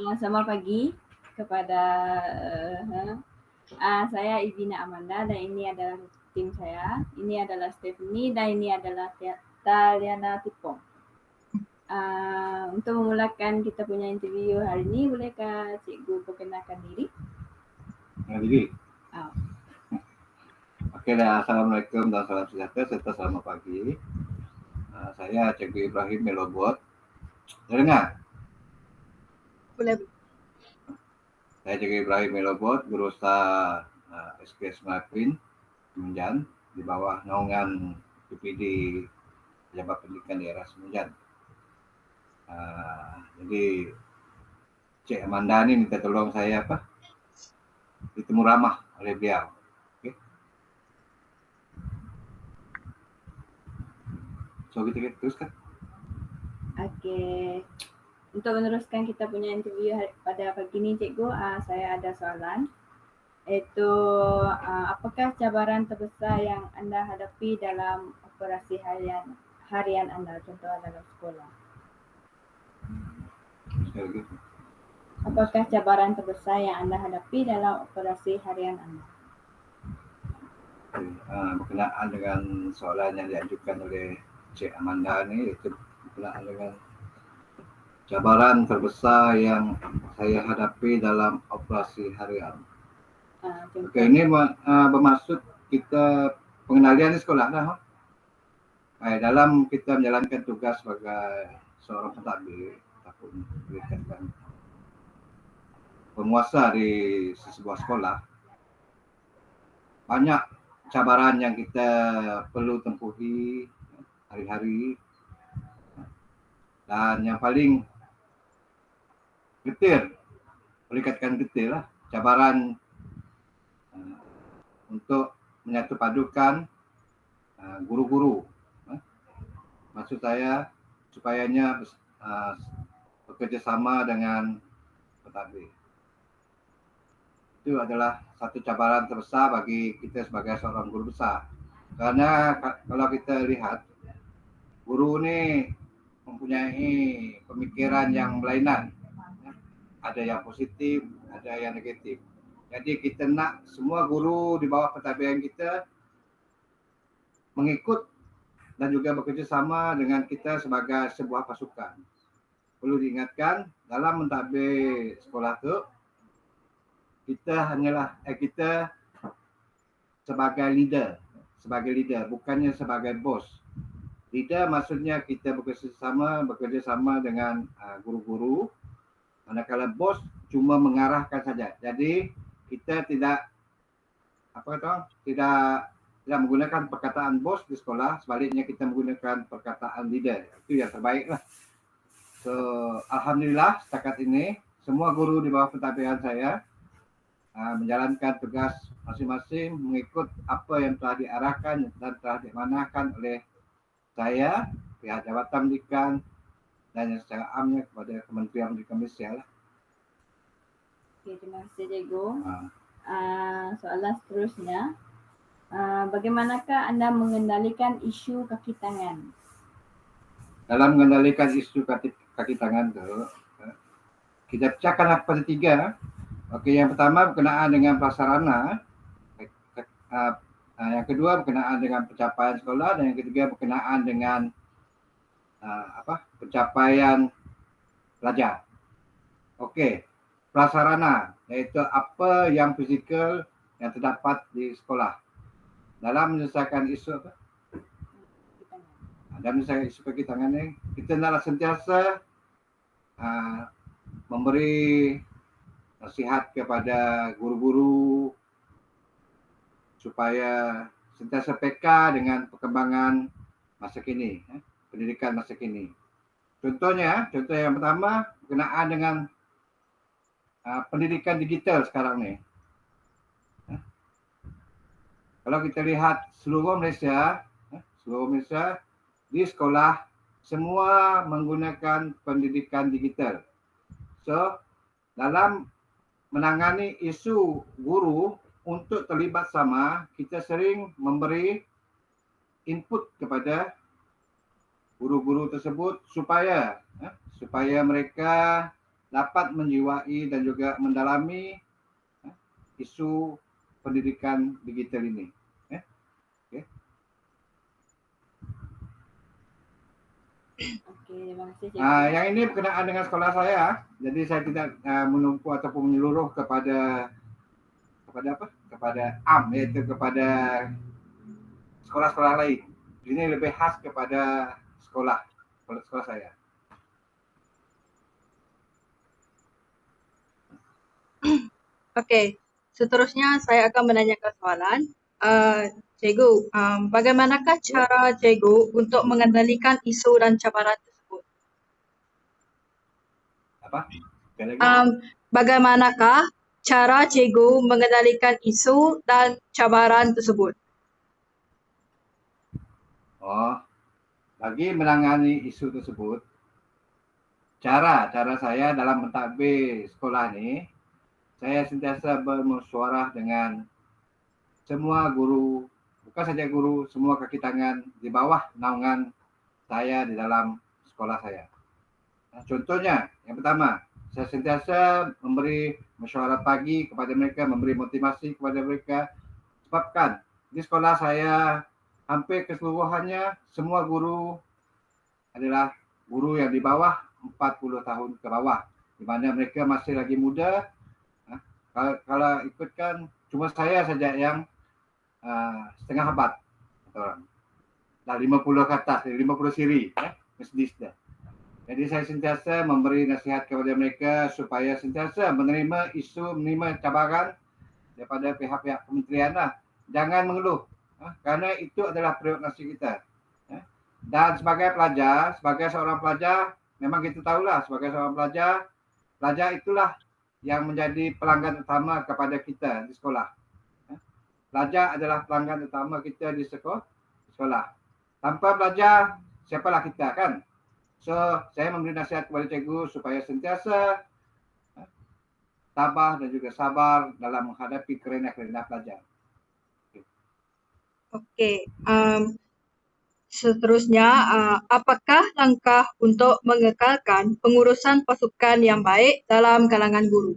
Selamat pagi kepada saya Ibina Amanda dan ini adalah tim saya. Ini adalah Stephanie dan ini adalah Taliana Tipong. Untuk memulakan kita punya interview hari ini, bolehkah cikgu perkenalkan diri? Diri. Oke, assalamualaikum dan salam sejahtera serta selamat pagi. Saya Cikgu Ibrahim Melobot. Dengar? Boleh. Saya Cikgu Ibrahim Melobot, guru besar SKS Melapin, Semenjan, di bawah naungan PPD Pejabat Pendidikan Daerah Semenjan. Jadi Cik Amanda ni minta tolong saya ditemu ramah oleh beliau. Okay. So kita teruskan. Okey. Untuk meneruskan kita punya interview pada pagi ini, cikgu, saya ada soalan. Iaitu apakah cabaran terbesar yang anda hadapi dalam operasi harian anda, contoh dalam sekolah? Sekali lagi. Apakah cabaran terbesar yang anda hadapi dalam operasi harian anda? Berkenaan dengan soalan yang diajukan oleh Cik Amanda ni, itu berkenaan dengan cabaran terbesar yang saya hadapi dalam operasi harian. Okey, ini bermaksud kita pengendalian di sekolah dah. Dalam kita menjalankan tugas sebagai seorang pentadbir ataupun dikatakan penguasa di sebuah sekolah, banyak cabaran yang kita perlu tempuhi hari-hari, dan yang paling getir, boleh katakan getir lah, cabaran untuk menyatu padukan guru-guru. Maksud saya supayanya bekerjasama dengan pentadbir. Itu adalah satu cabaran terbesar bagi kita sebagai seorang guru besar. Kerana kalau kita lihat, guru ni mempunyai pemikiran yang berlainan. Ada yang positif, ada yang negatif. Jadi kita nak semua guru di bawah pentadbiran kita mengikut dan juga bekerjasama dengan kita sebagai sebuah pasukan. Perlu diingatkan, dalam mentadbir sekolah tu, kita sebagai leader, bukannya sebagai bos. Leader maksudnya kita bekerjasama dengan guru-guru, manakala bos cuma mengarahkan saja. Jadi kita tidak menggunakan perkataan bos di sekolah, sebaliknya kita menggunakan perkataan leader. Itu yang terbaik lah. So, alhamdulillah setakat ini semua guru di bawah pentadbiran saya menjalankan tugas masing-masing mengikut apa yang telah diarahkan dan telah diamanahkan oleh saya, pihak Jabatan Pendidikan, dan yang secara amnya kepada Kementerian Pendidikan Malaysia lah. Okay, terima kasih cikgu. Soalan seterusnya, bagaimanakah anda mengendalikan isu kaki tangan? Dalam mengendalikan isu kaki tangan tu, kita pecahkanlah kepada 3. Okey, yang pertama berkenaan dengan prasarana, yang kedua berkenaan dengan pencapaian sekolah, dan yang ketiga berkenaan dengan pencapaian pelajar. Okey, prasarana iaitu apa yang fizikal yang terdapat di sekolah. Dalam menyelesaikan isu dalam menyelesaikan isu kaki tangan ni, kita naklah sentiasa memberi nasihat kepada guru-guru supaya sentiasa peka dengan perkembangan masa kini, pendidikan masa kini. Contoh yang pertama berkenaan dengan pendidikan digital sekarang ni. Kalau kita lihat seluruh Malaysia di sekolah semua menggunakan pendidikan digital. So, dalam menangani isu guru untuk terlibat sama, kita sering memberi input kepada guru-guru tersebut supaya mereka dapat menjiwai dan juga mendalami isu pendidikan digital ini. Okay. Oke, terima kasih Cikgu. Yang ini berkenaan dengan sekolah saya, jadi saya tidak menumpu ataupun menyeluruh kepada AM, yaitu kepada sekolah-sekolah lain. Ini lebih khas kepada sekolah saya. Oke, seterusnya saya akan menanyakan soalan. Cikgu, bagaimanakah cara Cikgu untuk mengendalikan isu dan cabaran tersebut? Apa? Bagaimanakah cara Cikgu mengendalikan isu dan cabaran tersebut? Bagi menangani isu tersebut, cara saya dalam mentadbir sekolah ini, saya sentiasa bermusyawarah dengan semua guru, bukan saja guru, semua kaki tangan di bawah naungan saya di dalam sekolah saya. Contohnya, yang pertama, saya sentiasa memberi mesyuarat pagi kepada mereka, memberi motivasi kepada mereka, sebabkan di sekolah saya hampir keseluruhannya semua guru adalah guru yang di bawah 40 tahun ke bawah, di mana mereka masih lagi muda. Kalau ikutkan cuma saya saja yang setengah abad orang. Dah 50 ke atas, 50 siri Mercedes dah. Jadi saya sentiasa memberi nasihat kepada mereka supaya sentiasa menerima isu, menerima cabaran daripada pihak-pihak kementerian lah. Jangan mengeluh, karena itu adalah prerogatif kita. Dan sebagai pelajar, sebagai seorang pelajar, memang kita tahulah sebagai seorang pelajar itulah yang menjadi pelanggan utama kepada kita di sekolah. Pelajar adalah pelanggan utama kita di sekolah. Tanpa pelajar, siapalah kita kan? So, saya memberi nasihat kepada cikgu supaya sentiasa tabah dan juga sabar dalam menghadapi kerenah-kerenah pelajar. Okey, seterusnya, apakah langkah untuk mengekalkan pengurusan pasukan yang baik dalam kalangan guru?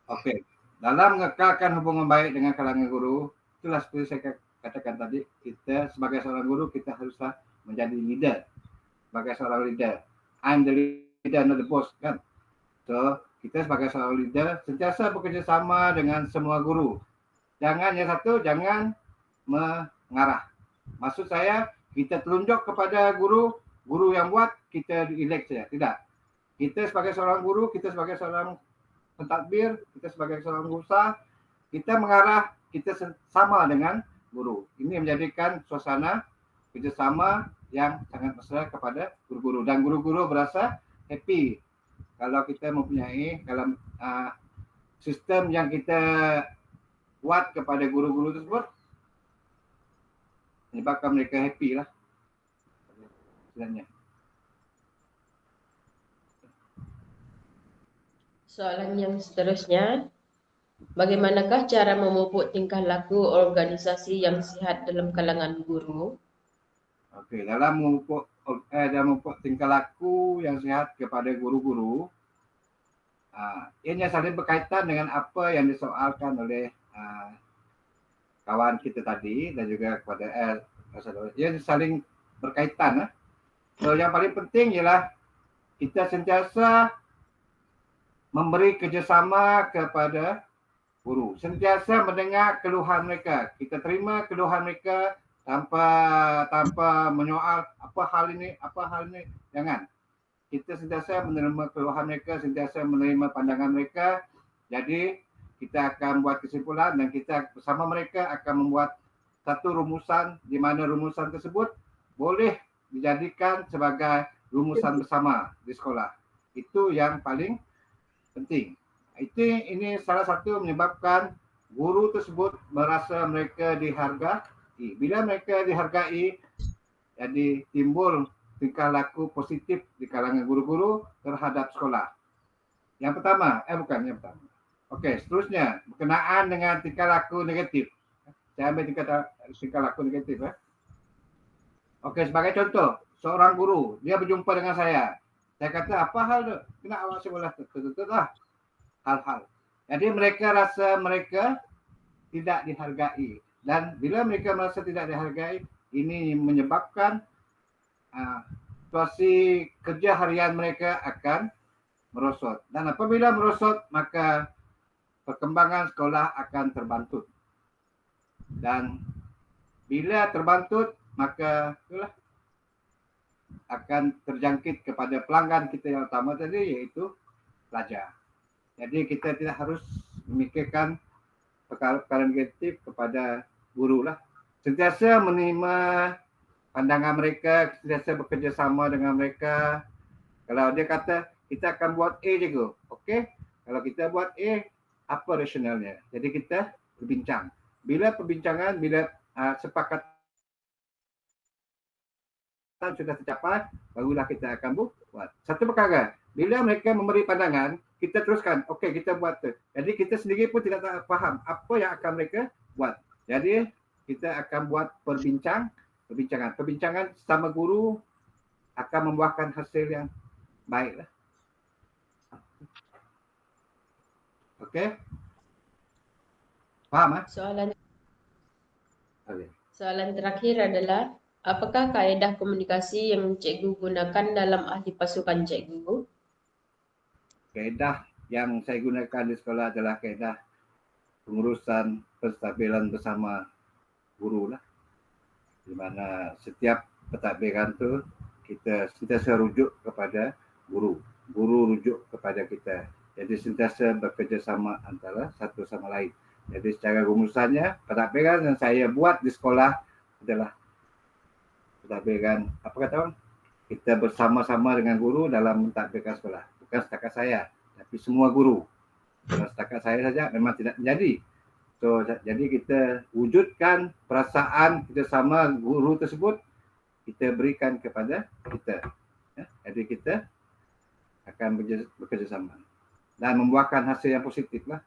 Okey, dalam mengekalkan hubungan baik dengan kalangan guru, itulah seperti saya katakan tadi, kita sebagai seorang guru kita haruslah menjadi leader. Sebagai seorang leader, I'm the leader, not the boss, kan? So, kita sebagai seorang leader sentiasa bekerjasama dengan semua guru. Jangan yang satu, jangan mengarah. Maksud saya, kita telunjuk kepada guru yang buat, kita elect saja. Tidak. Kita sebagai seorang guru, kita sebagai seorang pentadbir, kita sebagai seorang usaha, kita mengarah, kita sama dengan guru. Ini menjadikan suasana kerjasama yang sangat mesra kepada guru-guru. Dan guru-guru berasa happy kalau kita mempunyai dalam sistem yang kita buat kepada guru-guru tersebut, menyebabkan mereka happy lah sebenarnya. Soalan yang seterusnya, bagaimanakah cara memupuk tingkah laku organisasi yang sihat dalam kalangan guru? Okey, dalam memupuk tingkah laku yang sihat kepada guru-guru, ianya saling berkaitan dengan apa yang disoalkan oleh kawan kita tadi dan juga kepada ia saling berkaitan. So yang paling penting ialah kita sentiasa memberi kerjasama kepada guru, sentiasa mendengar keluhan mereka, kita terima keluhan mereka tanpa menyoal apa hal ini, jangan. Kita sentiasa menerima keluhan mereka, sentiasa menerima pandangan mereka. Jadi kita akan buat kesimpulan dan kita bersama mereka akan membuat satu rumusan di mana rumusan tersebut boleh dijadikan sebagai rumusan bersama di sekolah. Itu yang paling penting. Ini salah satu menyebabkan guru tersebut merasa mereka dihargai. Bila mereka dihargai, jadi timbul tingkah laku positif di kalangan guru-guru terhadap sekolah. Yang pertama, Okey, seterusnya berkenaan dengan tingkah laku negatif. Saya ambil tingkah laku negatif. Okey, sebagai contoh, seorang guru, dia berjumpa dengan saya. Saya kata, apa hal tu? Kena awak sekolah tertutup lah hal-hal. Jadi mereka rasa mereka tidak dihargai. Dan bila mereka merasa tidak dihargai, ini menyebabkan situasi kerja harian mereka akan merosot. Dan apabila merosot, maka perkembangan sekolah akan terbantut. Dan bila terbantut, maka itulah akan terjangkit kepada pelanggan kita yang utama tadi, iaitu pelajar. Jadi kita tidak harus memikirkan perkara-perkara negatif kepada guru lah. Sentiasa menerima pandangan mereka, sentiasa bekerjasama dengan mereka. Kalau dia kata, kita akan buat A je go. Okey, kalau kita buat A, apa rasionalnya? Jadi kita berbincang. Bila perbincangan, bila sepakatan sudah tercapai, barulah kita akan buat. Satu perkara, bila mereka memberi pandangan, kita teruskan. Okey, kita buat tu. Jadi kita sendiri pun tidak faham apa yang akan mereka buat. Jadi kita akan buat perbincangan. Perbincangan sama guru akan membuahkan hasil yang baiklah. Okey? Faham? Soalan terakhir adalah, apakah kaedah komunikasi yang cikgu gunakan dalam ahli pasukan cikgu? Kaedah yang saya gunakan di sekolah adalah kaedah pengurusan pentadbiran bersama guru lah. Di mana setiap pentadbiran tu kita sentiasa rujuk kepada guru. Guru rujuk kepada kita. Jadi sentiasa bekerjasama antara satu sama lain. Jadi secara rumusannya, pentadbiran yang saya buat di sekolah adalah pentadbiran, apa kata orang? Kita bersama-sama dengan guru dalam mentadbirkan sekolah. Bukan setakat saya, tapi semua guru. Kalau setakat saya saja memang tidak menjadi. So, jadi kita wujudkan perasaan kita sama guru tersebut, kita berikan kepada kita. Ya? Jadi kita akan bekerjasama dan membuahkan hasil yang positif lah.